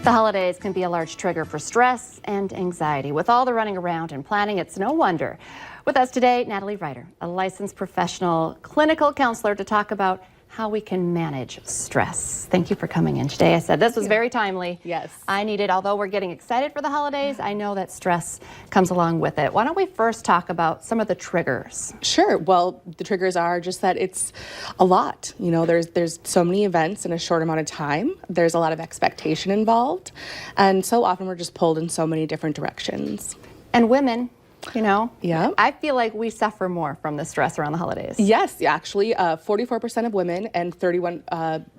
The holidays can be a large trigger for stress and anxiety. With all the running around and planning, it's no wonder. With us today, Natalie Ryder, a licensed professional clinical counselor, to talk about how we can manage stress. Thank you for coming in today. I said this was very timely. Yes. I needed, although we're getting excited for the holidays, I know that stress comes along with it. Why don't we first talk about some of the triggers? Sure. Well, the triggers are just that it's a lot. You know, there's so many events in a short amount of time. There's a lot of expectation involved. And so often we're just pulled in so many different directions. And women, you know, yeah, I feel like we suffer more from the stress around the holidays. Yes, actually, 44% of women and 31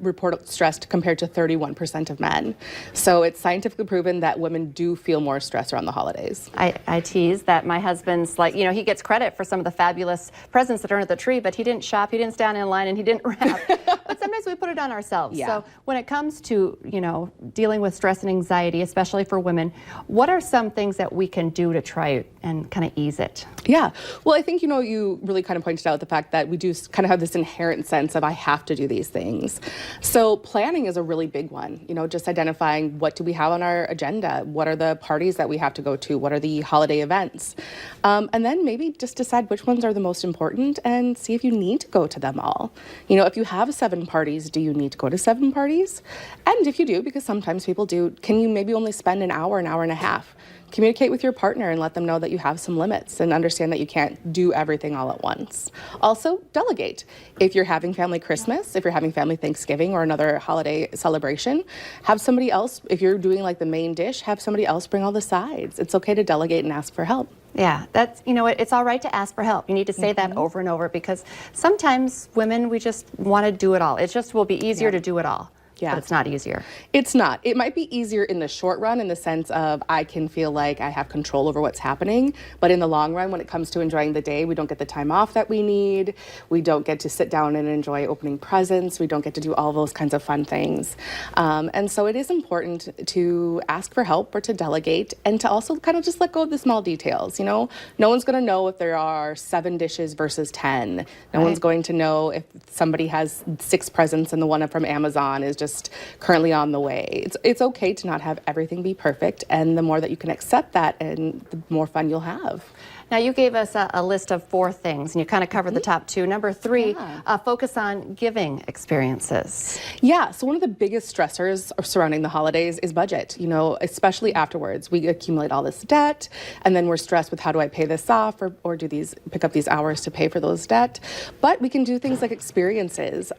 report stressed compared to 31% of men. So it's scientifically proven that women do feel more stress around the holidays. I tease that my husband's like, you know, he gets credit for some of the fabulous presents that are under the tree, but he didn't shop, he didn't stand in line, and he didn't wrap. But sometimes we put it on ourselves. Yeah. So when it comes to, you know, dealing with stress and anxiety, especially for women, what are some things that we can do to try and kind of ease it? Yeah. Well, I think, you know, you really kind of pointed out the fact that we do kind of have this inherent sense of I have to do these things. So planning is a really big one, you know, just identifying what do we have on our agenda? What are the parties that we have to go to? What are the holiday events? And then maybe just decide which ones are the most important and see if you need to go to them all. You know, if you have 7 parties, do you need to go to 7 parties? And if you do, because sometimes people do, can you maybe only spend an hour and a half? Communicate with your partner and let them know that you have some limits and understand that you can't do everything all at once. Also, delegate. If you're having family Christmas, if you're having family Thanksgiving or another holiday celebration, have somebody else, if you're doing like the main dish, have somebody else bring all the sides. It's okay to delegate and ask for help. Yeah, that's, you know, it's all right to ask for help. You need to say that over and over, because sometimes women, we just want to do it all. It just will be easier to do it all. Yeah. But it's not easier. It's not. It might be easier in the short run in the sense of I can feel like I have control over what's happening. But in the long run, when it comes to enjoying the day, we don't get the time off that we need. We don't get to sit down and enjoy opening presents. We don't get to do all those kinds of fun things. And so it is important to ask for help or to delegate and to also kind of just let go of the small details. You know, no one's going to know if there are 7 dishes versus 10. No one's going to know if somebody has 6 presents and the one from Amazon is just currently on the way. It's okay to not have everything be perfect, and the more that you can accept that, and the more fun you'll have. Now, you gave us a list of 4 things, and you kind of covered the top 2. Number 3, focus on giving experiences. Yeah, so one of the biggest stressors surrounding the holidays is budget, you know, especially afterwards. We accumulate all this debt, and then we're stressed with how do I pay this off or pick up these hours to pay for those debt. But we can do things like experiences.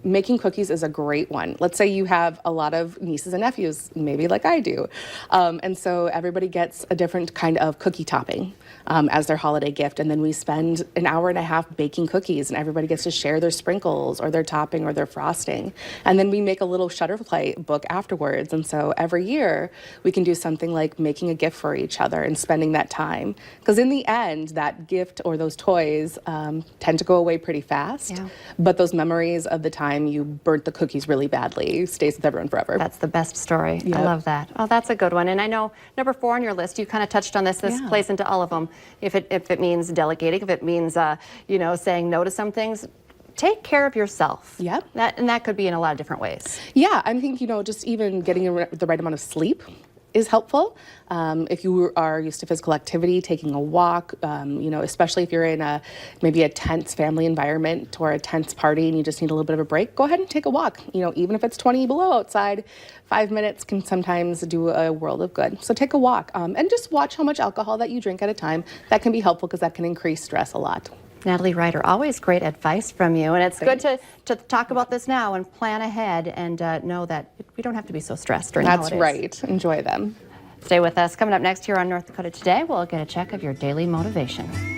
Making cookies is a great one. Let's say you have a lot of nieces and nephews, maybe like I do. And so everybody gets a different kind of cookie topping as their holiday gift, and then we spend an hour and a half baking cookies, and everybody gets to share their sprinkles or their topping or their frosting, and then we make a little Shutterplay book afterwards. And so every year we can do something like making a gift for each other and spending that time, because in the end that gift or those toys tend to go away pretty fast, but those memories of the time you burnt the cookies really badly stays with everyone forever. That's the best story. I love that. Oh, that's a good one. And I know number 4 on your list, you kind of touched on this. This plays into all of them. If it means delegating, if it means, you know, saying no to some things, take care of yourself. Yep. And that could be in a lot of different ways. Yeah, I think, you know, just even getting the right amount of sleep is helpful. If you are used to physical activity, taking a walk, you know, especially if you're in maybe a tense family environment or a tense party and you just need a little bit of a break, go ahead and take a walk. You know, even if it's 20 below outside, 5 minutes can sometimes do a world of good. So take a walk and just watch how much alcohol that you drink at a time. That can be helpful because that can increase stress a lot. Natalie Ryder, always great advice from you. And it's good to talk about this now and plan ahead and know that we don't have to be so stressed during the holidays. That's right. Enjoy them. Stay with us. Coming up next here on North Dakota Today, we'll get a check of your daily motivation.